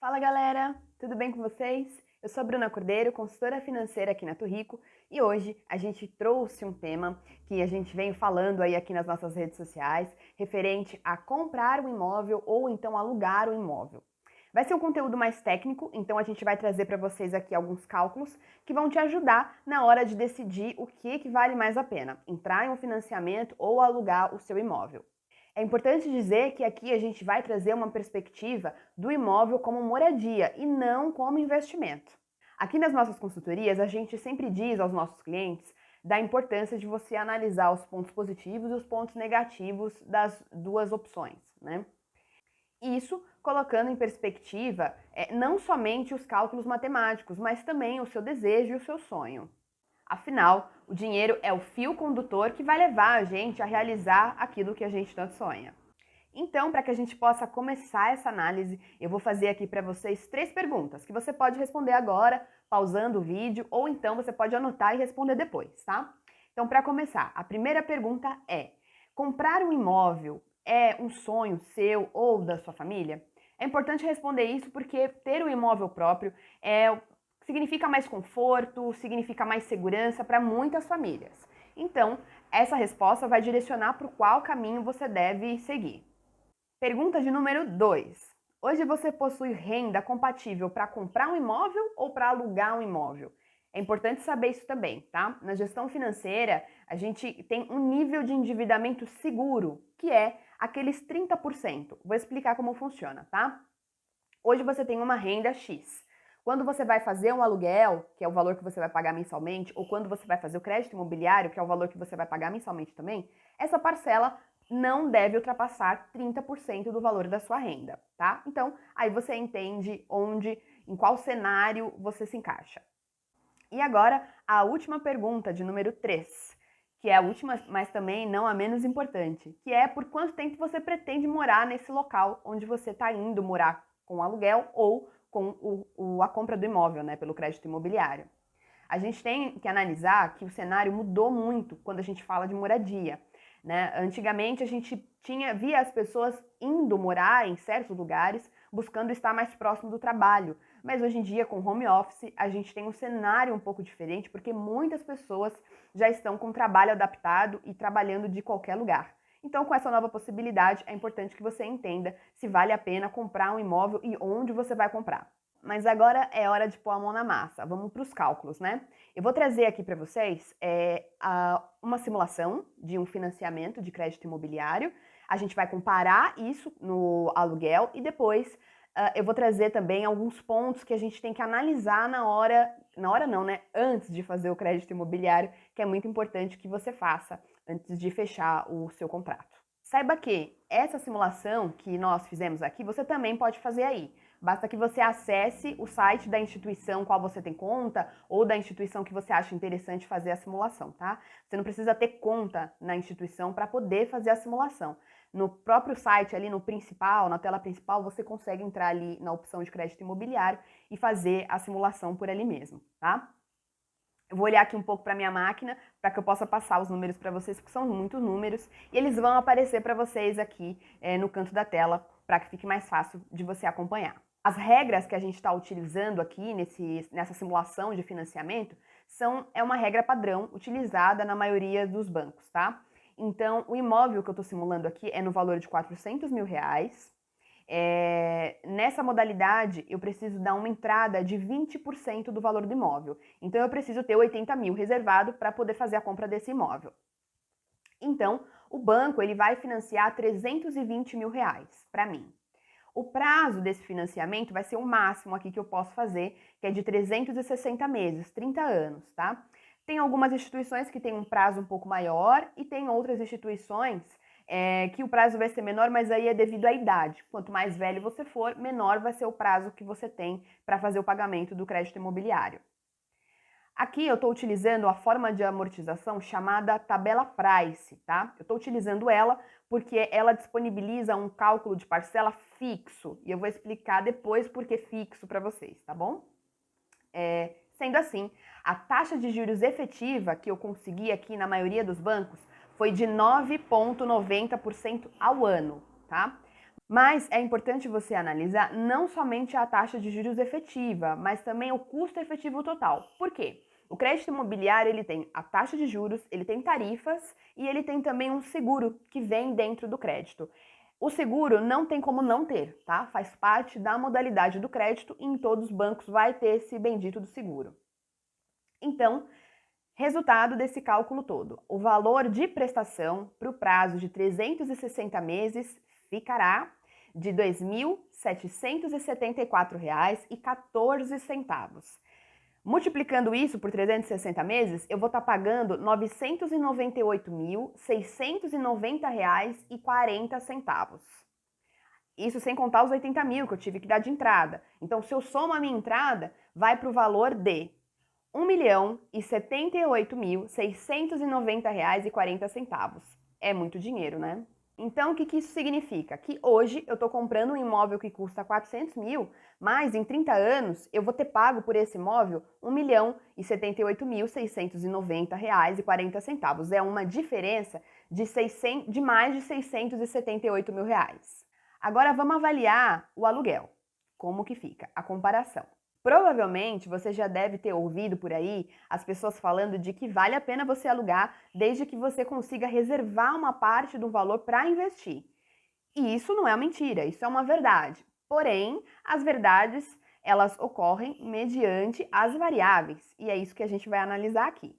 Fala galera, tudo bem com vocês? Eu sou a Bruna Cordeiro, consultora financeira aqui na Turrico, e hoje a gente trouxe um tema que a gente vem falando aí aqui nas nossas redes sociais, referente a comprar um imóvel ou então alugar um imóvel. Vai ser um conteúdo mais técnico, então a gente vai trazer para vocês aqui alguns cálculos que vão te ajudar na hora de decidir o que vale mais a pena, entrar em um financiamento ou alugar o seu imóvel. É importante dizer que aqui a gente vai trazer uma perspectiva do imóvel como moradia e não como investimento. Aqui nas nossas consultorias, a gente sempre diz aos nossos clientes da importância de você analisar os pontos positivos e os pontos negativos das duas opções, né? Isso colocando em perspectiva não somente os cálculos matemáticos, mas também o seu desejo e o seu sonho. Afinal, o dinheiro é o fio condutor que vai levar a gente a realizar aquilo que a gente tanto sonha. Então, para que a gente possa começar essa análise, eu vou fazer aqui para vocês 3 perguntas que você pode responder agora, pausando o vídeo, ou então você pode anotar e responder depois, tá? Então, para começar, a primeira pergunta é: comprar um imóvel é um sonho seu ou da sua família? É importante responder isso porque ter um imóvel próprio significa mais conforto, significa mais segurança para muitas famílias. Então, essa resposta vai direcionar para qual caminho você deve seguir. Pergunta de número 2. Hoje você possui renda compatível para comprar um imóvel ou para alugar um imóvel? É importante saber isso também, tá? Na gestão financeira, a gente tem um nível de endividamento seguro, que é aqueles 30%. Vou explicar como funciona, tá? Hoje você tem uma renda X. Quando você vai fazer um aluguel, que é o valor que você vai pagar mensalmente, ou quando você vai fazer o crédito imobiliário, que é o valor que você vai pagar mensalmente também, essa parcela não deve ultrapassar 30% do valor da sua renda, tá? Então, aí você entende em qual cenário você se encaixa. E agora, a última pergunta, de número 3, que é a última, mas também não a menos importante, que é por quanto tempo você pretende morar nesse local onde você está indo morar com o aluguel ou com a compra do imóvel, né, pelo crédito imobiliário. A gente tem que analisar que o cenário mudou muito quando a gente fala de moradia, né? Antigamente a gente via as pessoas indo morar em certos lugares, buscando estar mais próximo do trabalho. Mas hoje em dia, com home office, a gente tem um cenário um pouco diferente, porque muitas pessoas já estão com o trabalho adaptado e trabalhando de qualquer lugar. Então, com essa nova possibilidade, é importante que você entenda se vale a pena comprar um imóvel e onde você vai comprar. Mas agora é hora de pôr a mão na massa. Vamos para os cálculos, né? Eu vou trazer aqui para vocês uma simulação de um financiamento de crédito imobiliário. A gente vai comparar isso no aluguel e depois eu vou trazer também alguns pontos que a gente tem que analisar na hora não, né? Antes de fazer o crédito imobiliário, que é muito importante que você faça antes de fechar o seu contrato. Saiba que essa simulação que nós fizemos aqui, você também pode fazer aí. Basta que você acesse o site da instituição qual você tem conta ou da instituição que você acha interessante fazer a simulação, tá? Você não precisa ter conta na instituição para poder fazer a simulação. No próprio site, ali no principal, na tela principal, você consegue entrar ali na opção de crédito imobiliário e fazer a simulação por ali mesmo, tá? Eu vou olhar aqui um pouco para minha máquina para que eu possa passar os números para vocês, porque são muitos números, e eles vão aparecer para vocês aqui no canto da tela para que fique mais fácil de você acompanhar. As regras que a gente está utilizando aqui nessa simulação de financiamento é uma regra padrão utilizada na maioria dos bancos, tá? Então, o imóvel que eu estou simulando aqui é no valor de R$ 400 mil. Nessa modalidade, eu preciso dar uma entrada de 20% do valor do imóvel. Então, eu preciso ter 80 mil reservado para poder fazer a compra desse imóvel. Então, o banco ele vai financiar R$ 320 mil para mim. O prazo desse financiamento vai ser o máximo aqui que eu posso fazer, que é de 360 meses, 30 anos, tá? Tem algumas instituições que têm um prazo um pouco maior e tem outras instituições que o prazo vai ser menor, mas aí é devido à idade. Quanto mais velho você for, menor vai ser o prazo que você tem para fazer o pagamento do crédito imobiliário. Aqui eu estou utilizando a forma de amortização chamada tabela Price, tá? Eu estou utilizando ela porque ela disponibiliza um cálculo de parcela fixo e eu vou explicar depois por que fixo para vocês, tá bom? Sendo assim, a taxa de juros efetiva que eu consegui aqui na maioria dos bancos foi de 9,90% ao ano, tá? Mas é importante você analisar não somente a taxa de juros efetiva, mas também o custo efetivo total. Por quê? O crédito imobiliário ele tem a taxa de juros, ele tem tarifas e ele tem também um seguro que vem dentro do crédito. O seguro não tem como não ter, tá? Faz parte da modalidade do crédito e em todos os bancos vai ter esse bendito do seguro. Então, resultado desse cálculo todo, o valor de prestação para o prazo de 360 meses ficará de R$ 2.774,14. Multiplicando isso por 360 meses, eu vou estar pagando R$ 998.690,40. Isso sem contar os 80 mil que eu tive que dar de entrada. Então, se eu somo a minha entrada, vai para o valor de R$ 1.078.690,40. É muito dinheiro, né? Então, o que isso significa? Que hoje eu estou comprando um imóvel que custa 400 mil, mas em 30 anos eu vou ter pago por esse imóvel R$ 1.078.690,40. É uma diferença de mais de 678 mil reais. Agora vamos avaliar o aluguel. Como que fica a comparação? Provavelmente você já deve ter ouvido por aí as pessoas falando de que vale a pena você alugar desde que você consiga reservar uma parte do valor para investir. E isso não é mentira, isso é uma verdade. Porém, as verdades, elas ocorrem mediante as variáveis, e é isso que a gente vai analisar aqui.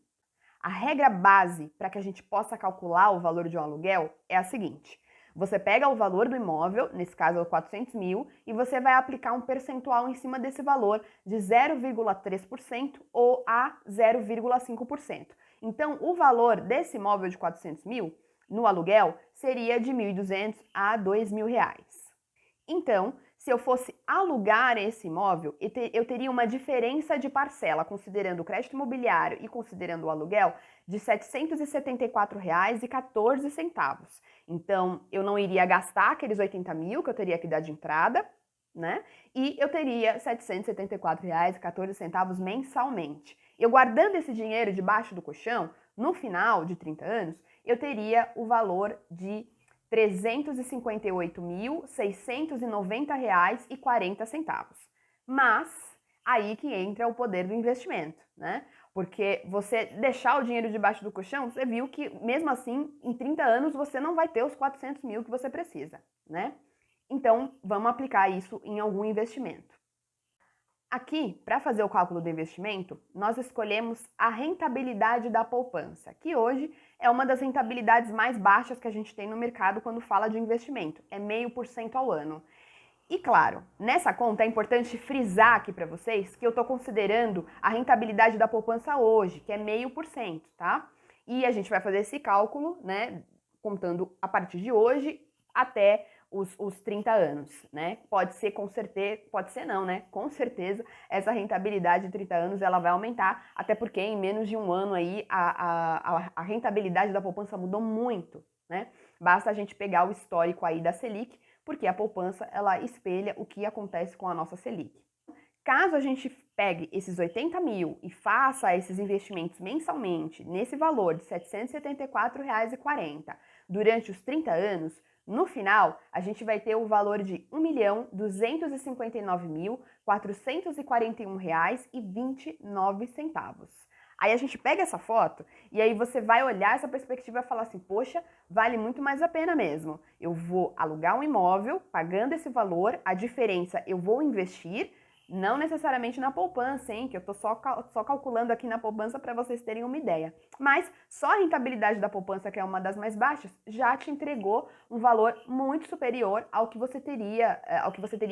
A regra base para que a gente possa calcular o valor de um aluguel é a seguinte: você pega o valor do imóvel, nesse caso é 400 mil, e você vai aplicar um percentual em cima desse valor de 0,3% ou a 0,5%. Então, o valor desse imóvel de 400 mil no aluguel seria de 1.200 a R$ 2.000. Então, se eu fosse alugar esse imóvel, eu teria uma diferença de parcela, considerando o crédito imobiliário e considerando o aluguel, de R$ 774,14. Então, eu não iria gastar aqueles 80 mil que eu teria que dar de entrada, né? E eu teria R$ 774,14 mensalmente. Eu guardando esse dinheiro debaixo do colchão, no final de 30 anos, eu teria o valor de R$ 358.690,40. Mas aí que entra o poder do investimento, né? Porque você deixar o dinheiro debaixo do colchão, você viu que mesmo assim, em 30 anos, você não vai ter os 400 mil que você precisa, né? Então, vamos aplicar isso em algum investimento. Aqui, para fazer o cálculo do investimento, nós escolhemos a rentabilidade da poupança, que hoje é uma das rentabilidades mais baixas que a gente tem no mercado quando fala de investimento, é 0,5% ao ano. E claro, nessa conta é importante frisar aqui para vocês que eu estou considerando a rentabilidade da poupança hoje, que é 0,5%, tá? E a gente vai fazer esse cálculo, né, contando a partir de hoje até os 30 anos, né? Pode ser com certeza, pode ser não, né? Com certeza essa rentabilidade de 30 anos ela vai aumentar, até porque em menos de um ano aí a rentabilidade da poupança mudou muito, né? Basta a gente pegar o histórico aí da Selic, porque a poupança ela espelha o que acontece com a nossa Selic. Caso a gente pegue esses 80 mil e faça esses investimentos mensalmente nesse valor de R$ 774,40 durante os 30 anos, no final, a gente vai ter o valor de R$ 1.259.441,29. Aí a gente pega essa foto e aí você vai olhar essa perspectiva e falar assim, poxa, vale muito mais a pena mesmo. Eu vou alugar um imóvel pagando esse valor, a diferença eu vou investir, não necessariamente na poupança, hein? Que eu tô só calculando aqui na poupança para vocês terem uma ideia. Mas só a rentabilidade da poupança, que é uma das mais baixas, já te entregou um valor muito superior ao que você teria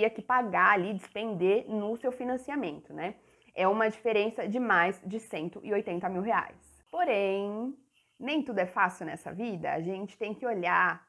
que pagar ali, despender no seu financiamento, né? É uma diferença de mais de 180 mil reais. Porém, nem tudo é fácil nessa vida. A gente tem que olhar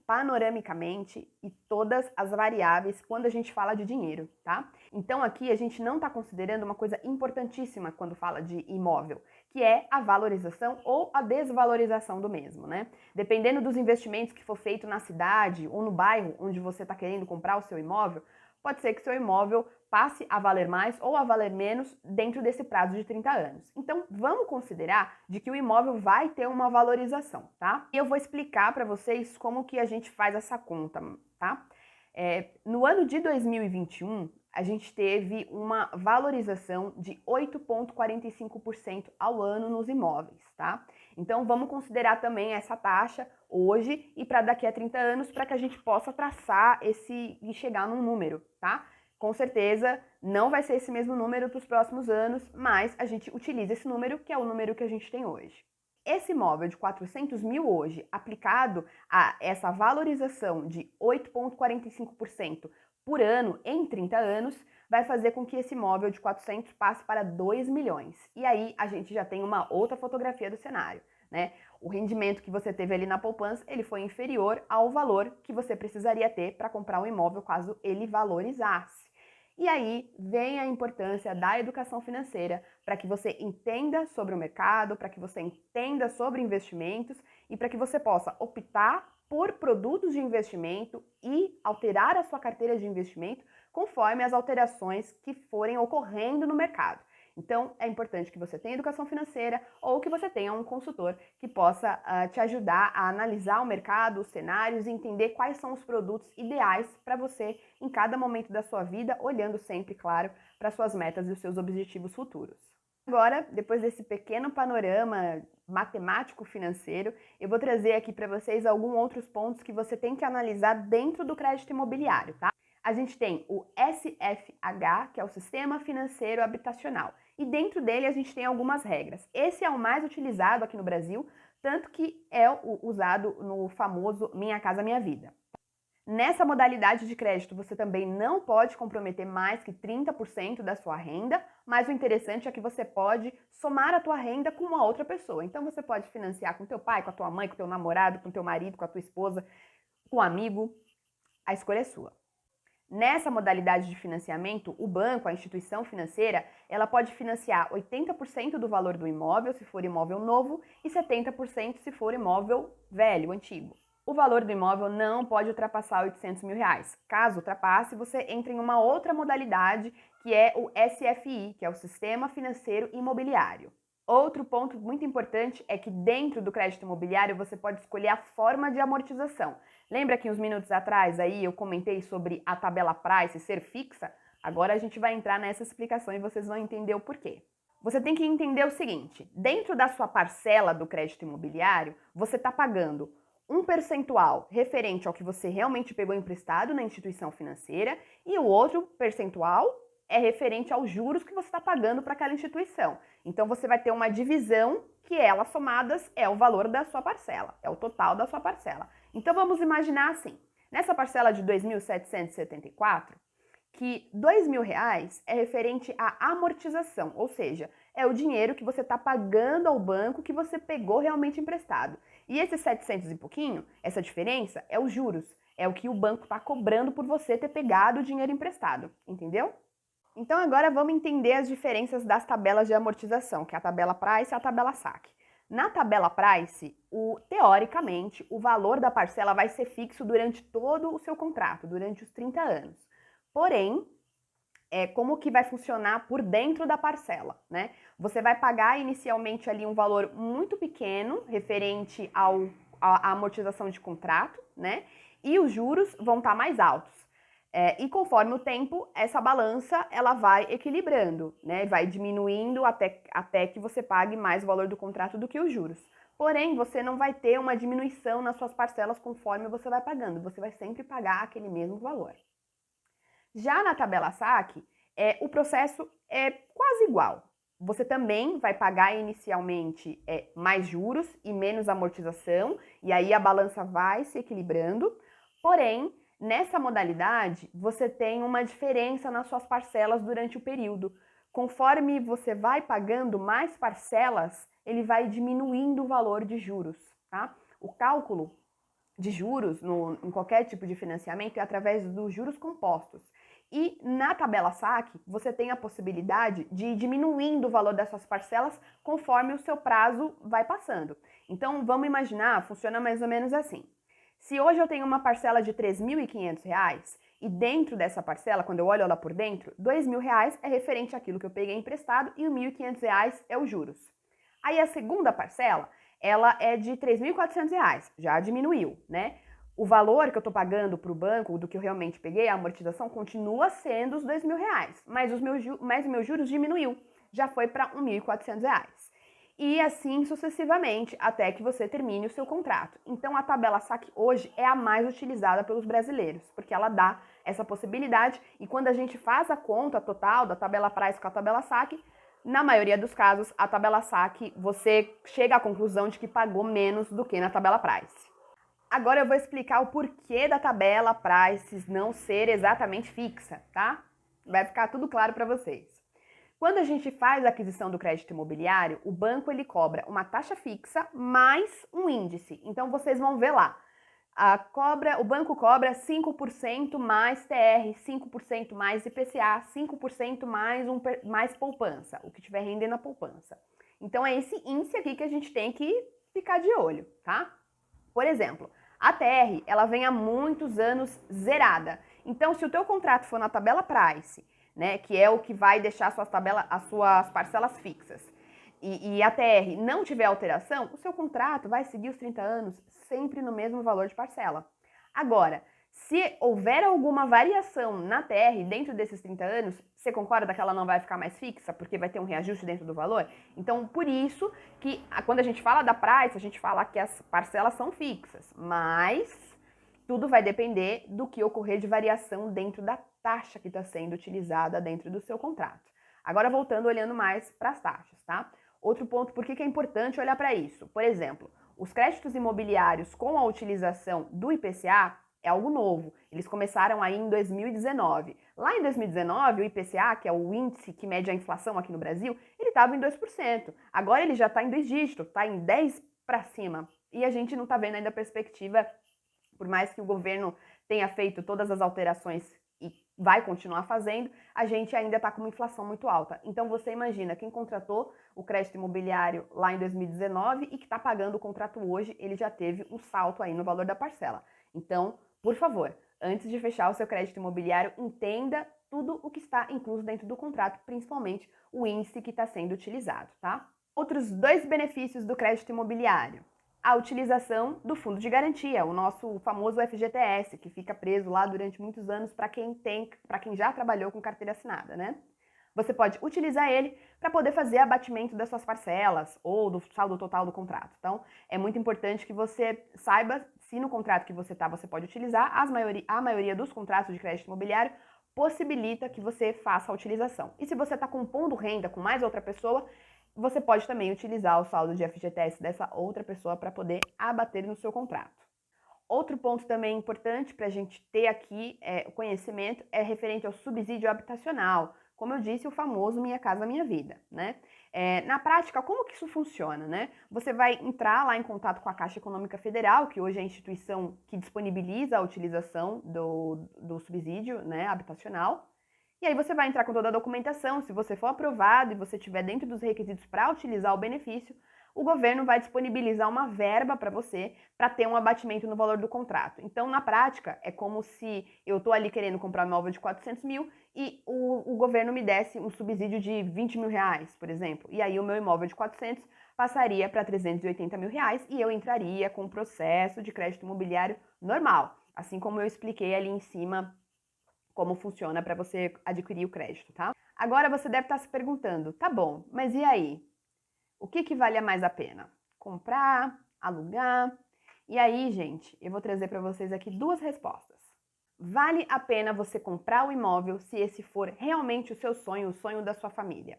panoramicamente e todas as variáveis quando a gente fala de dinheiro, tá? Então aqui a gente não está considerando uma coisa importantíssima quando fala de imóvel, que é a valorização ou a desvalorização do mesmo, né? Dependendo dos investimentos que for feito na cidade ou no bairro onde você está querendo comprar o seu imóvel, pode ser que seu imóvel passe a valer mais ou a valer menos dentro desse prazo de 30 anos. Então, vamos considerar de que o imóvel vai ter uma valorização, tá? E eu vou explicar para vocês como que a gente faz essa conta, tá? No ano de 2021, a gente teve uma valorização de 8,45% ao ano nos imóveis, tá? Então, vamos considerar também essa taxa hoje e para daqui a 30 anos, para que a gente possa traçar e chegar num número, tá? Com certeza, não vai ser esse mesmo número para os próximos anos, mas a gente utiliza esse número, que é o número que a gente tem hoje. Esse imóvel de 400 mil hoje, aplicado a essa valorização de 8,45% por ano em 30 anos, vai fazer com que esse imóvel de 400 passe para 2 milhões. E aí a gente já tem uma outra fotografia do cenário, né? O rendimento que você teve ali na poupança, ele foi inferior ao valor que você precisaria ter para comprar um imóvel caso ele valorizasse. E aí vem a importância da educação financeira para que você entenda sobre o mercado, para que você entenda sobre investimentos e para que você possa optar por produtos de investimento e alterar a sua carteira de investimento conforme as alterações que forem ocorrendo no mercado. Então, é importante que você tenha educação financeira ou que você tenha um consultor que possa te ajudar a analisar o mercado, os cenários e entender quais são os produtos ideais para você em cada momento da sua vida, olhando sempre, claro, para suas metas e os seus objetivos futuros. Agora, depois desse pequeno panorama matemático financeiro, eu vou trazer aqui para vocês alguns outros pontos que você tem que analisar dentro do crédito imobiliário, tá? A gente tem o SFH, que é o Sistema Financeiro Habitacional, e dentro dele a gente tem algumas regras. Esse é o mais utilizado aqui no Brasil, tanto que é usado no famoso Minha Casa Minha Vida. Nessa modalidade de crédito, você também não pode comprometer mais que 30% da sua renda, mas o interessante é que você pode somar a tua renda com uma outra pessoa. Então você pode financiar com teu pai, com a tua mãe, com teu namorado, com teu marido, com a tua esposa, com um amigo. A escolha é sua. Nessa modalidade de financiamento, o banco, a instituição financeira, ela pode financiar 80% do valor do imóvel, se for imóvel novo, e 70% se for imóvel velho, antigo. O valor do imóvel não pode ultrapassar 800 mil reais. Caso ultrapasse, você entra em uma outra modalidade, que é o SFI, que é o Sistema Financeiro Imobiliário. Outro ponto muito importante é que dentro do crédito imobiliário você pode escolher a forma de amortização. Lembra que uns minutos atrás aí eu comentei sobre a tabela Price ser fixa? Agora a gente vai entrar nessa explicação e vocês vão entender o porquê. Você tem que entender o seguinte, dentro da sua parcela do crédito imobiliário, você está pagando um percentual referente ao que você realmente pegou emprestado na instituição financeira e o outro percentual é referente aos juros que você está pagando para aquela instituição. Então você vai ter uma divisão que elas somadas é o valor da sua parcela, é o total da sua parcela. Então vamos imaginar assim, nessa parcela de R$ 2.774, que R$ 2.000 é referente à amortização, ou seja, é o dinheiro que você está pagando ao banco que você pegou realmente emprestado. E esses 700 e pouquinho, essa diferença é os juros, é o que o banco está cobrando por você ter pegado o dinheiro emprestado, entendeu? Então agora vamos entender as diferenças das tabelas de amortização, que é a tabela Price e a tabela SAC. Na tabela Price, teoricamente, o valor da parcela vai ser fixo durante todo o seu contrato, durante os 30 anos. Porém, como que vai funcionar por dentro da parcela, né? Você vai pagar inicialmente ali um valor muito pequeno, referente à amortização de contrato, né? E os juros vão estar mais altos. E conforme o tempo, essa balança ela vai equilibrando, né? Vai diminuindo até que você pague mais o valor do contrato do que os juros. Porém, você não vai ter uma diminuição nas suas parcelas conforme você vai pagando. Você vai sempre pagar aquele mesmo valor. Já na tabela SAC, o processo é quase igual. Você também vai pagar inicialmente mais juros e menos amortização, e aí a balança vai se equilibrando. Porém, nessa modalidade, você tem uma diferença nas suas parcelas durante o período. Conforme você vai pagando mais parcelas, ele vai diminuindo o valor de juros, tá? O cálculo de juros em qualquer tipo de financiamento é através dos juros compostos. E na tabela SAC, você tem a possibilidade de ir diminuindo o valor dessas parcelas conforme o seu prazo vai passando. Então, vamos imaginar, funciona mais ou menos assim. Se hoje eu tenho uma parcela de R$ 3.500 E dentro dessa parcela, quando eu olho ela por dentro, R$ 2.000 é referente àquilo que eu peguei emprestado e o R$ 1.500 é os juros. Aí a segunda parcela, ela é de R$ 3.400, já diminuiu, né? O valor que eu estou pagando para o banco, do que eu realmente peguei, a amortização, continua sendo os R$ 2.000, mas o meu juros diminuiu, já foi para R$ 1.400. E assim sucessivamente, até que você termine o seu contrato. Então a tabela saque hoje é a mais utilizada pelos brasileiros, porque ela dá essa possibilidade, e quando a gente faz a conta total da tabela price com a tabela saque, na maioria dos casos, a tabela saque, você chega à conclusão de que pagou menos do que na tabela price. Agora eu vou explicar o porquê da tabela price não ser exatamente fixa, tá? Vai ficar tudo claro para vocês. Quando a gente faz a aquisição do crédito imobiliário, o banco ele cobra uma taxa fixa mais um índice. Então vocês vão ver lá. O banco cobra 5% mais TR, 5% mais IPCA, 5% mais poupança, o que estiver rendendo a poupança. Então é esse índice aqui que a gente tem que ficar de olho, tá? Por exemplo, a TR, ela vem há muitos anos zerada. Então, se o teu contrato for na tabela price, né, que é o que vai deixar as suas parcelas fixas, e a TR não tiver alteração, o seu contrato vai seguir os 30 anos sempre no mesmo valor de parcela. Agora, se houver alguma variação na TR dentro desses 30 anos, você concorda que ela não vai ficar mais fixa, porque vai ter um reajuste dentro do valor? Então, por isso que quando a gente fala da price, a gente fala que as parcelas são fixas, mas tudo vai depender do que ocorrer de variação dentro da taxa que está sendo utilizada dentro do seu contrato. Agora, voltando, olhando mais para as taxas, tá? Outro ponto, por que é importante olhar para isso? Por exemplo, os créditos imobiliários com a utilização do IPCA é algo novo. Eles começaram aí em 2019. Lá em 2019, o IPCA, que é o índice que mede a inflação aqui no Brasil, ele estava em 2%. Agora ele já está em 2 dígitos, está em 10 para cima. E a gente não está vendo ainda a perspectiva, por mais que o governo tenha feito todas as alterações e vai continuar fazendo, a gente ainda está com uma inflação muito alta. Então você imagina, quem contratou o crédito imobiliário lá em 2019 e que está pagando o contrato hoje, ele já teve um salto aí no valor da parcela. Então, por favor, antes de fechar o seu crédito imobiliário, entenda tudo o que está incluso dentro do contrato, principalmente o índice que está sendo utilizado, tá? Outros 2 benefícios do crédito imobiliário. A utilização do fundo de garantia, o nosso famoso FGTS, que fica preso lá durante muitos anos para quem já trabalhou com carteira assinada, né? Você pode utilizar ele para poder fazer abatimento das suas parcelas ou do saldo total do contrato. Então, é muito importante que você saiba se no contrato que você está você pode utilizar. A maioria dos contratos de crédito imobiliário possibilita que você faça a utilização. E se você está compondo renda com mais outra pessoa, você pode também utilizar o saldo de FGTS dessa outra pessoa para poder abater no seu contrato. Outro ponto também importante para a gente ter aqui o conhecimento é referente ao subsídio habitacional. Como eu disse, o famoso Minha Casa Minha Vida, né? Na prática, como que isso funciona, né? Você vai entrar lá em contato com a Caixa Econômica Federal, que hoje é a instituição que disponibiliza a utilização do subsídio, né, habitacional. E aí você vai entrar com toda a documentação. Se você for aprovado e você estiver dentro dos requisitos para utilizar o benefício, o governo vai disponibilizar uma verba para você para ter um abatimento no valor do contrato. Então, na prática, é como se eu estou ali querendo comprar um imóvel de 400 mil e o governo me desse um subsídio de 20 mil reais, por exemplo. E aí o meu imóvel de 400 passaria para 380 mil reais e eu entraria com o processo de crédito imobiliário normal, assim como eu expliquei ali em cima como funciona para você adquirir o crédito, tá? Agora você deve estar se perguntando, tá bom, mas e aí? O que vale mais a pena? Comprar, alugar? E aí, gente, eu vou trazer para vocês aqui 2 respostas. Vale a pena você comprar o imóvel se esse for realmente o seu sonho, o sonho da sua família.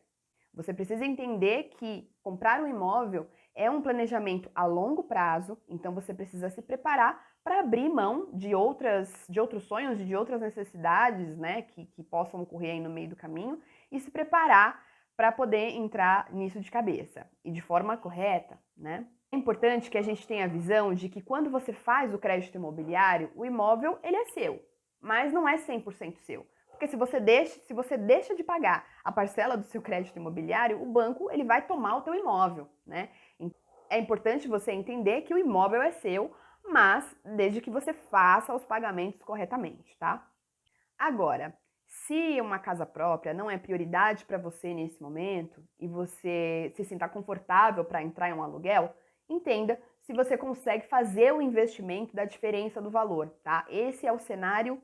Você precisa entender que comprar um imóvel é um planejamento a longo prazo, então você precisa se preparar para abrir mão de outros sonhos e de outras necessidades, né, que possam ocorrer aí no meio do caminho e se preparar para poder entrar nisso de cabeça e de forma correta, né? É importante que a gente tenha a visão de que quando você faz o crédito imobiliário, o imóvel ele é seu, mas não é 100% seu. Porque se você deixa de pagar a parcela do seu crédito imobiliário, o banco ele vai tomar o teu imóvel, né? É importante você entender que o imóvel é seu, mas desde que você faça os pagamentos corretamente, tá? Agora, se uma casa própria não é prioridade para você nesse momento e você se sentar confortável para entrar em um aluguel, entenda se você consegue fazer o investimento da diferença do valor, tá? Esse é o cenário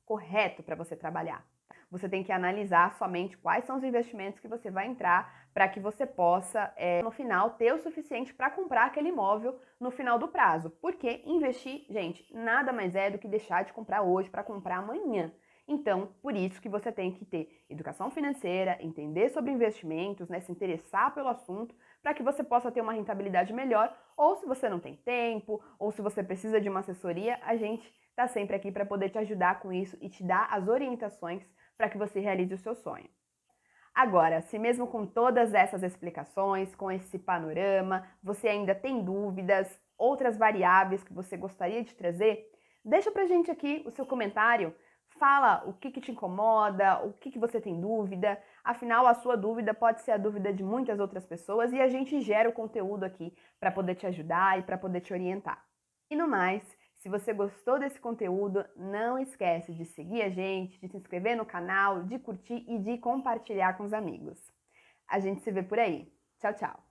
correto para você trabalhar. Você tem que analisar somente quais são os investimentos que você vai entrar para que você possa, no final, ter o suficiente para comprar aquele imóvel no final do prazo. Porque investir, gente, nada mais é do que deixar de comprar hoje para comprar amanhã. Então, por isso que você tem que ter educação financeira, entender sobre investimentos, né, se interessar pelo assunto, para que você possa ter uma rentabilidade melhor, ou se você não tem tempo, ou se você precisa de uma assessoria, a gente está sempre aqui para poder te ajudar com isso e te dar as orientações para que você realize o seu sonho. Agora, se mesmo com todas essas explicações, com esse panorama, você ainda tem dúvidas, outras variáveis que você gostaria de trazer, deixa pra gente aqui o seu comentário. Fala o que te incomoda, o que você tem dúvida. Afinal, a sua dúvida pode ser a dúvida de muitas outras pessoas e a gente gera o conteúdo aqui para poder te ajudar e para poder te orientar. E no mais, se você gostou desse conteúdo, não esquece de seguir a gente, de se inscrever no canal, de curtir e de compartilhar com os amigos. A gente se vê por aí. Tchau, tchau!